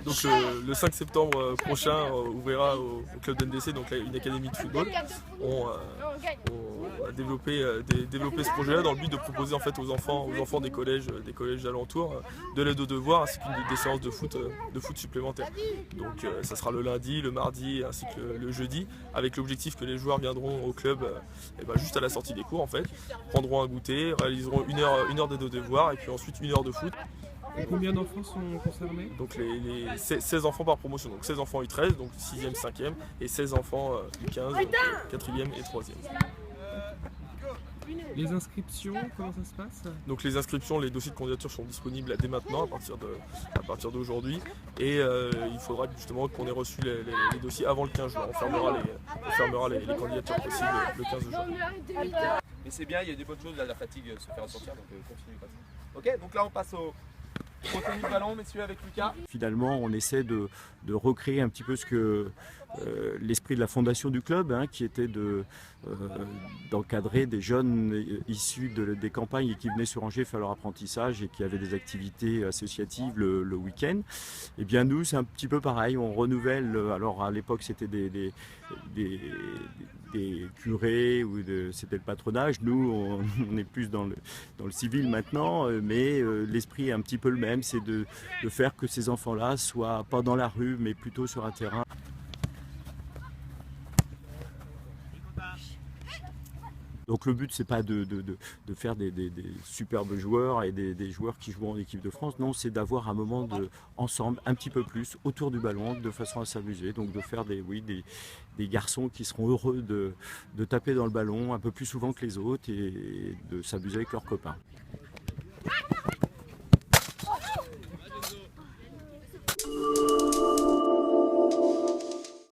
Donc le 5 septembre prochain ouvrira au club d'NDC, donc là, une académie de football. On a développé ce projet-là dans le but de proposer en fait aux enfants des collèges d'alentour de l'aide aux devoirs ainsi que des séances de foot supplémentaires. Donc ça sera le lundi, le mardi ainsi que le jeudi, avec l'objectif que les joueurs viendront au club juste à la sortie des cours en fait, prendront un goûter, réaliseront une heure d'aide aux devoirs et puis ensuite une heure de foot. Et combien d'enfants sont concernés? Donc les 16 enfants par promotion, donc 16 enfants U13, donc 6e, 5e, et 16 enfants U15, 4e et 3e. Les inscriptions, comment ça se passe? Donc les inscriptions, les dossiers de candidature sont disponibles dès maintenant, à partir d'aujourd'hui, et il faudra justement qu'on ait reçu les dossiers avant le 15 juin. On fermera les candidatures possibles le 15 juin. Mais c'est bien, il y a des bonnes choses, là, la fatigue se fait ressentir, donc continue comme ça. Ok, donc là on passe au tennis de ballon, messieurs, avec Lucas. Finalement, on essaie de recréer un petit peu ce que l'esprit de la fondation du club, qui était d'encadrer des jeunes issus des campagnes et qui venaient se ranger faire leur apprentissage et qui avaient des activités associatives le week-end. Et bien nous, c'est un petit peu pareil, on renouvelle. Alors à l'époque, c'était des curés ou c'était le patronage. Nous, on est plus dans le civil maintenant, mais l'esprit est un petit peu le même, c'est de faire que ces enfants-là soient pas dans la rue, mais plutôt sur un terrain. Donc le but, c'est pas de faire des superbes joueurs et des joueurs qui jouent en équipe de France. Non, c'est d'avoir un moment ensemble, un petit peu plus, autour du ballon, de façon à s'amuser. Donc de faire des garçons qui seront heureux de taper dans le ballon un peu plus souvent que les autres et de s'amuser avec leurs copains.